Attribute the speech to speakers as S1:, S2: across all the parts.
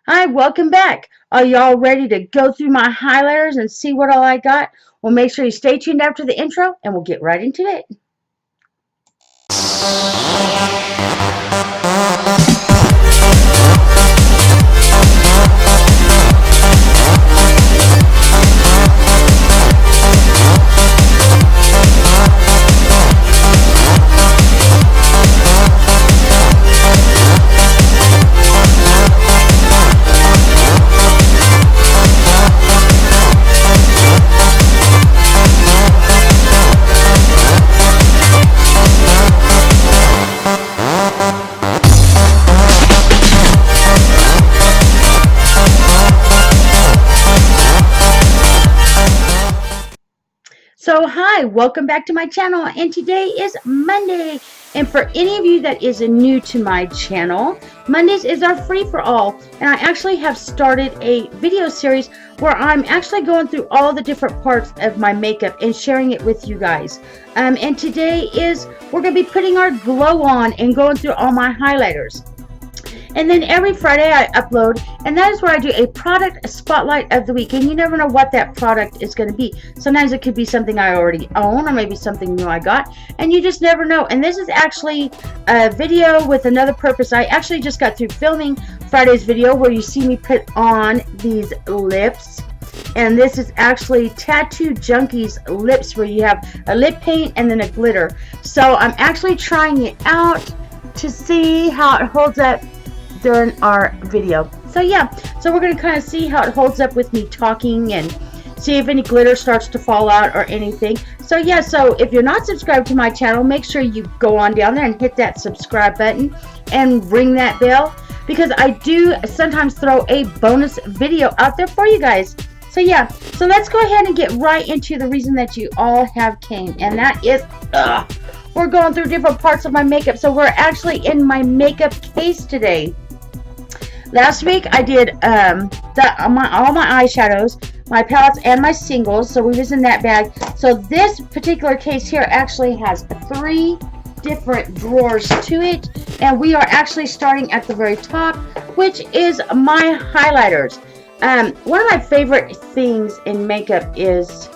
S1: Hi, welcome back. Are y'all ready to go through my highlighters and see what all I got? Well, make sure you stay tuned after the intro and we'll get right into it. So, hi, welcome back to my channel, and today is Monday. And for any of you that is new to my channel, Mondays is our free for all. And I actually have started a video series where I'm actually going through all the different parts of my makeup and sharing it with you guys. And today is, we're going to be putting our glow on and going through all my highlighters. And then every Friday I upload, and that is where I do a product spotlight of the week. And you never know what that product is going to be. Sometimes it could be something I already own, or maybe something new I got, and you just never know. And this is actually a video with another purpose. I actually just got through filming Friday's video where you see me put on these lips. And this is actually Tattoo Junkie's lips, where you have a lip paint and then a glitter. So I'm actually trying it out to see how it holds up during our video. So yeah, so we're going to kind of see how it holds up with me talking and see if any glitter starts to fall out or anything. So yeah, so if you're not subscribed to my channel, make sure you go on down there and hit that subscribe button and ring that bell, because I do sometimes throw a bonus video out there for you guys. So yeah, so let's go ahead and get right into the reason that you all have came, and that is we're going through different parts of my makeup. So we're actually in my makeup case today. Last week I did all my eyeshadows, my palettes, and my singles, so we was in that bag. So this particular case here actually has 3 different drawers to it, and we are actually starting at the very top, which is my highlighters. One of my favorite things in makeup is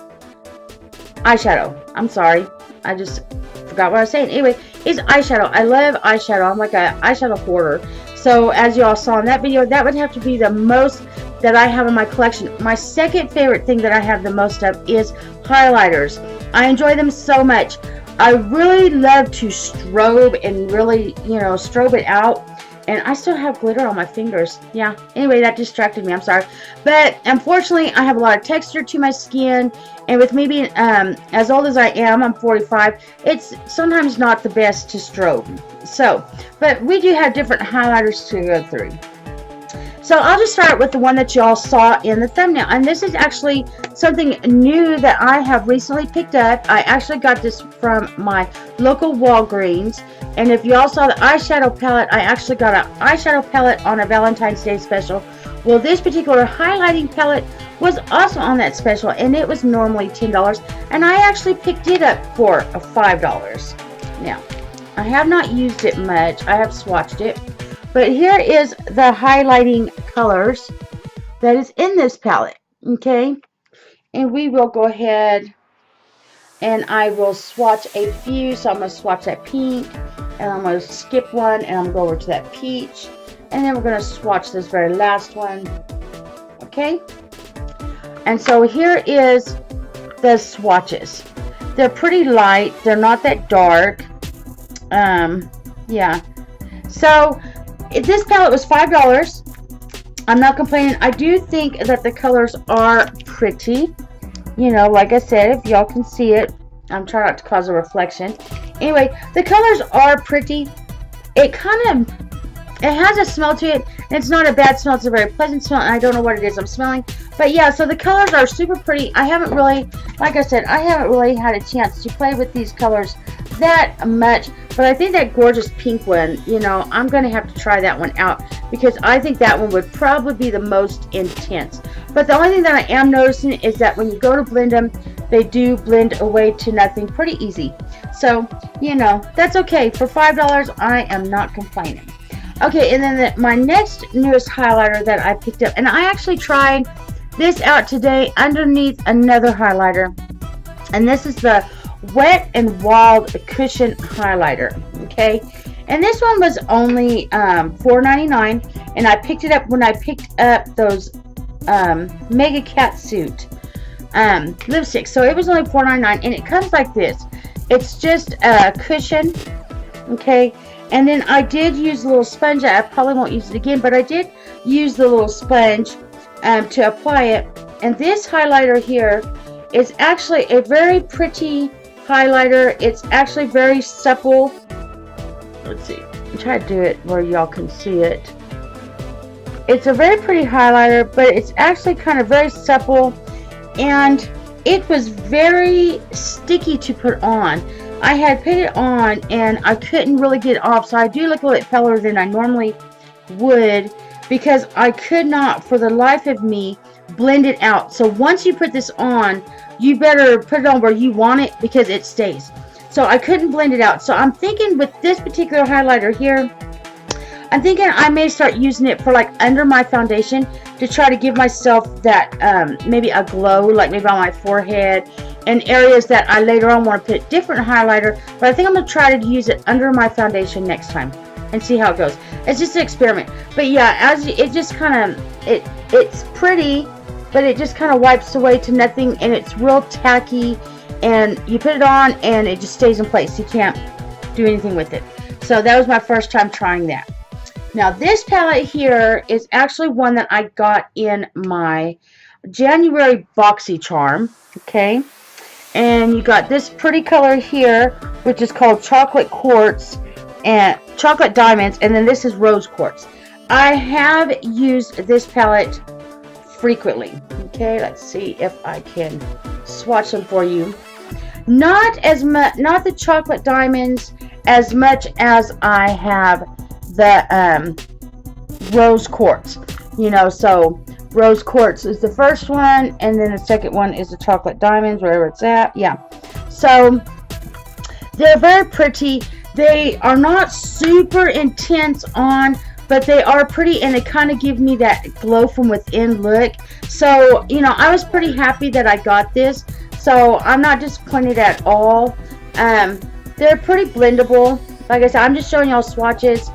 S1: eyeshadow. I'm sorry, I just forgot what I was saying. Anyway, is eyeshadow. I love eyeshadow. I'm like an eyeshadow hoarder. So as you all saw in that video, that would have to be the most that I have in my collection. My second favorite thing that I have the most of is highlighters. I enjoy them so much. I really love to strobe and really, strobe it out. And I still have glitter on my fingers. Yeah, anyway, that distracted me. I'm sorry. But unfortunately, I have a lot of texture to my skin. And with me being as old as I am, I'm 45, it's sometimes not the best to strobe. So, but we do have different highlighters to go through. So I'll just start with the one that y'all saw in the thumbnail. And this is actually something new that I have recently picked up. I actually got this from my local Walgreens. And if y'all saw the eyeshadow palette, I actually got an eyeshadow palette on a Valentine's Day special. Well, this particular highlighting palette was also on that special, and it was normally $10. And I actually picked it up for $5. Now, I have not used it much. I have swatched it. But here is the highlighting colors that is in this palette, okay? And we will go ahead and I will swatch a few. So I'm going to swatch that pink, and I'm going to skip one, and I'm going to go over to that peach. And then we're going to swatch this very last one, okay? And so here is the swatches. They're pretty light. They're not that dark. Yeah. So this palette was $5. I'm not complaining. I do think that the colors are pretty. Like I said, if y'all can see it, I'm trying not to cause a reflection. Anyway, the colors are pretty. It has a smell to it. And it's not a bad smell. It's a very pleasant smell. And I don't know what it is I'm smelling. But yeah, so the colors are super pretty. I haven't really, like I said, I haven't really had a chance to play with these colors that much. But I think that gorgeous pink one, I'm going to have to try that one out, because I think that one would probably be the most intense. But the only thing that I am noticing is that when you go to blend them, they do blend away to nothing pretty easy. So, that's okay. For $5, I am not complaining. Okay, and then my next newest highlighter that I picked up, and I actually tried this out today underneath another highlighter, and this is the Wet and Wild Cushion Highlighter. Okay, and this one was only $4.99, and I picked it up when I picked up those Mega Catsuit lipsticks. So it was only $4.99, and it comes like this. It's just a cushion, okay. And then I did use a little sponge. I probably won't use it again, but I did use the little sponge to apply it. And this highlighter here is actually a very pretty highlighter. It's actually very supple. Let's see. I'm trying to do it where y'all can see it. It's a very pretty highlighter, but it's actually kind of very supple, and it was very sticky to put on. I had put it on and I couldn't really get it off, so I do look a little paler than I normally would because I could not for the life of me blend it out. So once you put this on, you better put it on where you want it because it stays. So I couldn't blend it out. So I'm thinking with this particular highlighter here, I'm thinking I may start using it for like under my foundation to try to give myself that maybe a glow, like maybe on my forehead and areas that I later on want to put different highlighter. But I think I'm going to try to use it under my foundation next time and see how it goes. It's just an experiment. But yeah, as it just kind of, it's pretty, but it just kind of wipes away to nothing, and it's real tacky, and you put it on and it just stays in place. You can't do anything with it. So that was my first time trying that. Now this palette here is actually one that I got in my January BoxyCharm, okay? And you got this pretty color here, which is called Chocolate Quartz and Chocolate Diamonds, and then this is Rose Quartz. I have used this palette frequently. Okay, let's see if I can swatch them for you. Not as much, not the Chocolate Diamonds as much as I have the Rose Quartz. You know, so Rose Quartz is the first one, and then the second one is the Chocolate Diamonds, wherever it's at. Yeah. So they're very pretty. They are not super intense on, but they are pretty, and they kind of give me that glow from within look. So, you know, I was pretty happy that I got this. So I'm not disappointed at all. They're pretty blendable. Like I said, I'm just showing y'all swatches,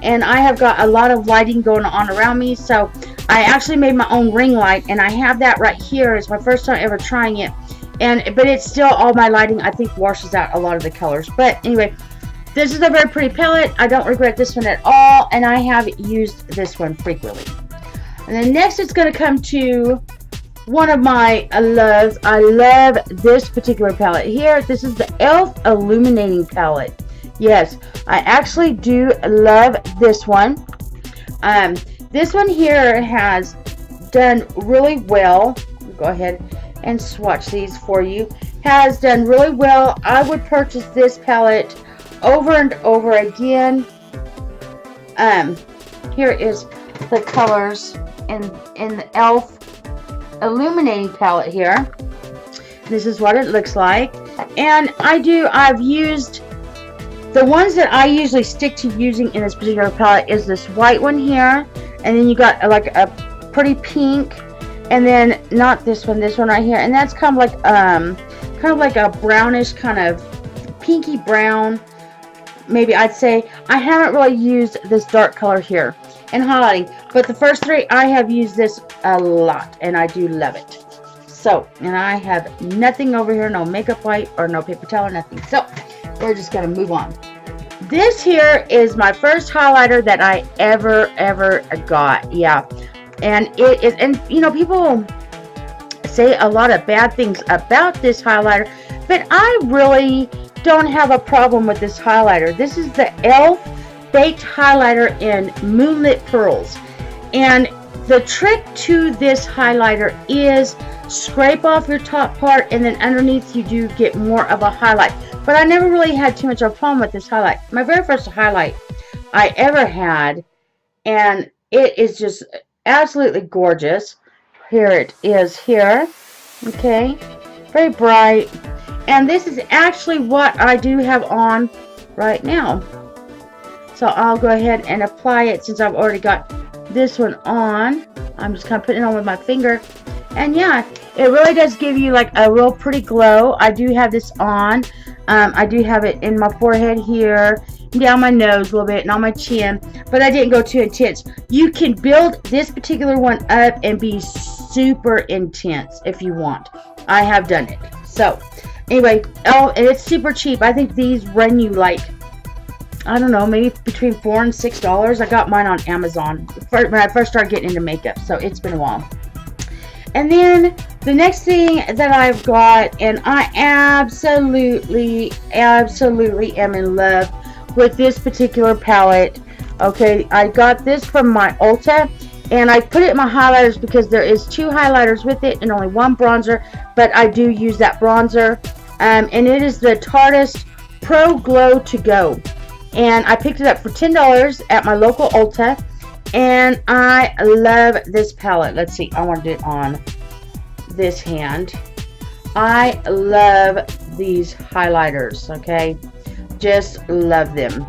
S1: and I have got a lot of lighting going on around me. So I actually made my own ring light, and I have that right here. It's my first time ever trying it, but it's still, all my lighting I think washes out a lot of the colors. But anyway, this is a very pretty palette. I don't regret this one at all, and I have used this one frequently. And then next it's going to come to one of my loves. I love this particular palette here. This is the e.l.f. Illuminating Palette. Yes, I actually do love this one. This one here has done really well. Go ahead and swatch these for you. Has done really well. I would purchase this palette over and over again. Here is the colors in the e.l.f. Illuminating Palette here. This is what it looks like. And I've used the ones that I usually stick to using in this particular palette is this white one here, and then you got like a pretty pink, and then not this one right here, and that's kind of like a brownish, kind of pinky brown, maybe I'd say. I haven't really used this dark color here in highlighting, but the first three I have used this a lot, and I do love it. So, and I have nothing over here, no makeup wipe or no paper towel or nothing. So we're just gonna move on. This here is my first highlighter that I ever got. Yeah, and it is, and you know, people say a lot of bad things about this highlighter, but I really don't have a problem with this highlighter. This is the e.l.f. Baked Highlighter in Moonlit Pearls, and the trick to this highlighter is scrape off your top part, and then underneath you do get more of a highlight. But I never really had too much of a problem with this highlight. My very first highlight I ever had, and it is just absolutely gorgeous. Here it is here. Okay, very bright, and this is actually what I do have on right now. So I'll go ahead and apply it since I've already got this one on. I'm just kind of putting it on with my finger. And yeah, it really does give you like a real pretty glow. I do have this on. I do have it in my forehead here, down my nose a little bit, and on my chin. But I didn't go too intense. You can build this particular one up and be super intense if you want. I have done it. So anyway, oh, and it's super cheap. I think these run you like, I don't know, maybe between $4 and $6. I got mine on Amazon when I first started getting into makeup, so it's been a while. And then the next thing that I've got, and I absolutely am in love with this particular palette. Okay, I got this from my Ulta, and I put it in my highlighters because there is 2 highlighters with it and only 1 bronzer, but I do use that bronzer. And it is the Tarte Pro Glow To Go. And I picked it up for $10 at my local Ulta. And I love this palette. Let's see, I wanted it on this hand. I love these highlighters, okay? Just love them.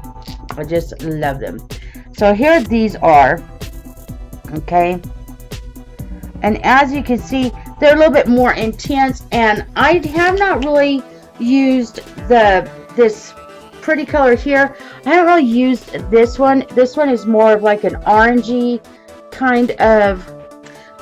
S1: I just love them. So here these are, okay? And as you can see, they're a little bit more intense, and I have not really used this pretty color here. I haven't really used this one. This one is more of like an orangey kind of,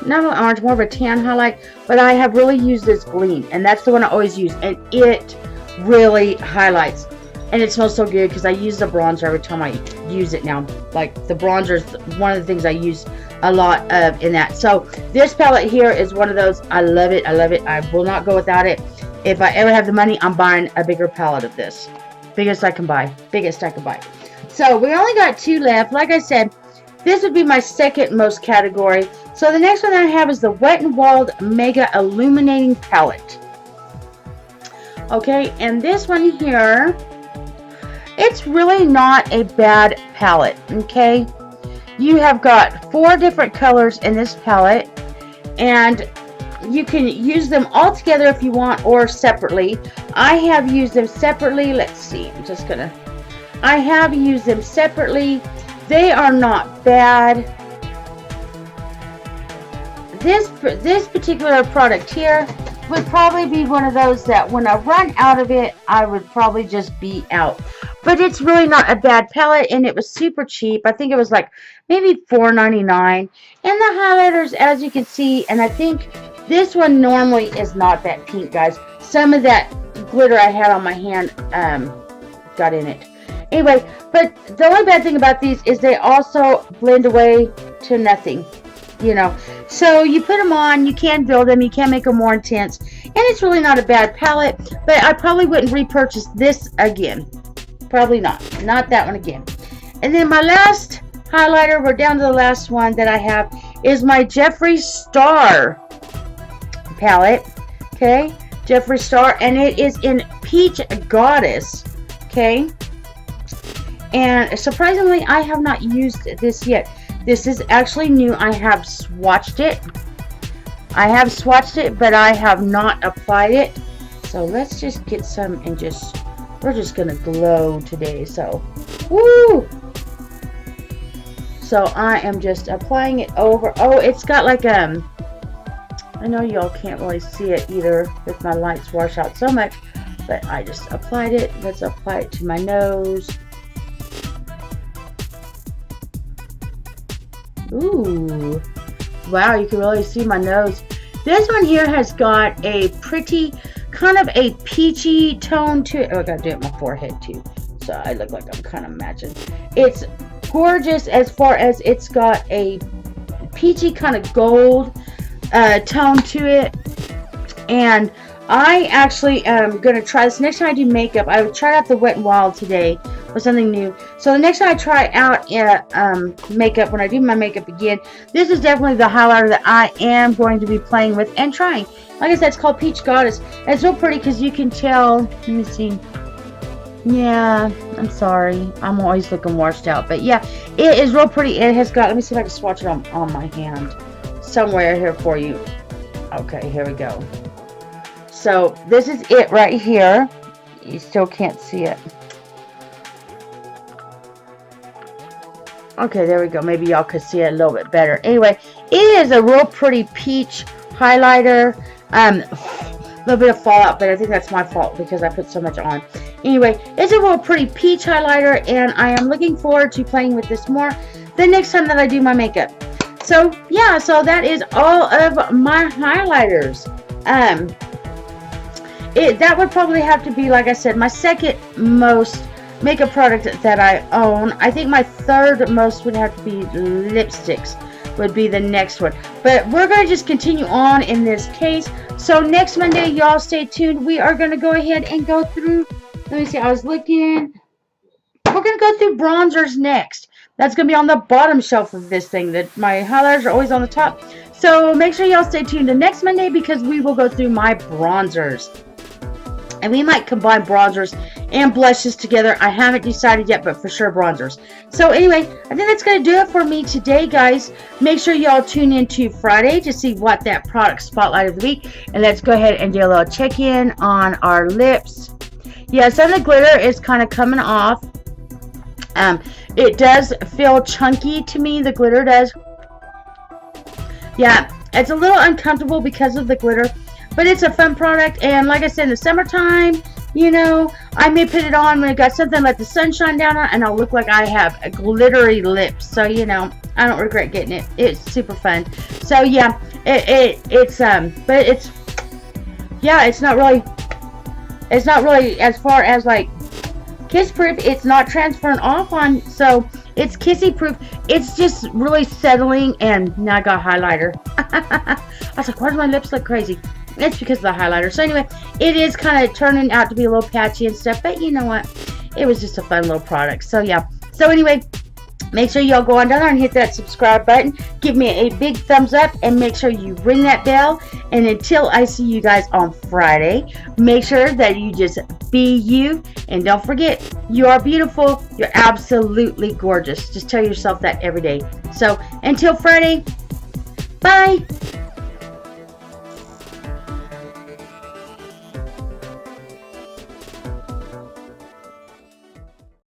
S1: not an orange, more of a tan highlight, but I have really used this Gleam, and that's the one I always use, and it really highlights, and it smells so good because I use the bronzer every time I use it now. Like, the bronzer is one of the things I use a lot of in that. So this palette here is one of those. I love it. I love it. I will not go without it. If I ever have the money, I'm buying a bigger palette of this. Biggest I can buy. So we only got 2 left. Like I said, this would be my second most category. So the next one I have is the Wet n Wild Mega Illuminating Palette. Okay, and this one here, it's really not a bad palette. Okay, you have got 4 different colors in this palette, and you can use them all together if you want, or separately. I have used them separately. Let's see, I have used them separately. They are not bad. This particular product here would probably be one of those that when I run out of it, I would probably just be out. But it's really not a bad palette, and it was super cheap. I think it was like maybe $4.99. And the highlighters, as you can see, and I think this one normally is not that pink, guys. Some of that glitter I had on my hand got in it. Anyway, but the only bad thing about these is they also blend away to nothing, you know. So you put them on, you can build them, you can make them more intense, and it's really not a bad palette, but I probably wouldn't repurchase this again. Probably not that one again. And then my last highlighter, we're down to the last one that I have, is my Jeffree Star palette. Okay, Jeffree Star, and it is in Peach Goddess. Okay, and surprisingly, I have not used this yet. This is actually new. I have swatched it. But I have not applied it. So let's just get some and we're just gonna glow today. So, woo! So I am just applying it over. Oh, it's got like I know y'all can't really see it either with my lights wash out so much, but I just applied it. Let's apply it to my nose. Ooh, wow, you can really see my nose. This one here has got a pretty, kind of a peachy tone to it. Oh, I gotta do it on my forehead too, so I look like I'm kind of matching. It's gorgeous as far as it's got a peachy kind of gold tone to it. And I actually am going to try this next time I do makeup. I tried out the Wet n Wild today with something new. So the next time I try out makeup, when I do my makeup again, this is definitely the highlighter that I am going to be playing with and trying. Like I said, it's called Peach Goddess. And it's real pretty because you can tell. Let me see. Yeah, I'm sorry. I'm always looking washed out. But yeah, it is real pretty. It has got, let me see if I can swatch it on my hand. Somewhere here for you. Okay, here we go. So this is it right here. You still can't see it. Okay, there we go. Maybe y'all could see it a little bit better. Anyway, it is a real pretty peach highlighter. A little bit of fallout, but I think that's my fault because I put so much on. Anyway, it's a real pretty peach highlighter, and I am looking forward to playing with this more the next time that I do my makeup. So yeah, so that is all of my highlighters. That would probably have to be, like I said, my second most makeup product that I own. I think my third most would have to be lipsticks, would be the next one. But we're going to just continue on in this case. So next Monday, y'all stay tuned. We are going to go ahead and go through, let me see, I was looking. We're going to go through bronzers next. That's going to be on the bottom shelf of this thing. That my highlighters are always on the top. So make sure y'all stay tuned to next Monday because we will go through my bronzers. And we might combine bronzers and blushes together. I haven't decided yet, but for sure bronzers. So anyway, I think that's going to do it for me today, guys. Make sure y'all tune in to Friday to see what that product spotlight of the week. And let's go ahead and do a little check-in on our lips. Yeah, some of the glitter is kind of coming off. It does feel chunky to me. The glitter does. Yeah, it's a little uncomfortable because of the glitter. But it's a fun product, and like I said, in the summertime, you know, I may put it on when I got something, let the sun shine down on, and I'll look like I have a glittery lips. So, you know, I don't regret getting it. It's super fun. So, yeah, but it's not really as far as, like, kiss proof. It's not transferring off on, so it's kissy proof. It's just really settling, and now I got highlighter. I was like, why do my lips look crazy? It's because of the highlighter. So anyway, it is kind of turning out to be a little patchy and stuff, but you know what? It was just a fun little product. So yeah. So anyway, make sure y'all go on down there and hit that subscribe button. Give me a big thumbs up and make sure you ring that bell. And until I see you guys on Friday, make sure that you just be you. And don't forget, you are beautiful. You're absolutely gorgeous. Just tell yourself that every day. So until Friday, bye.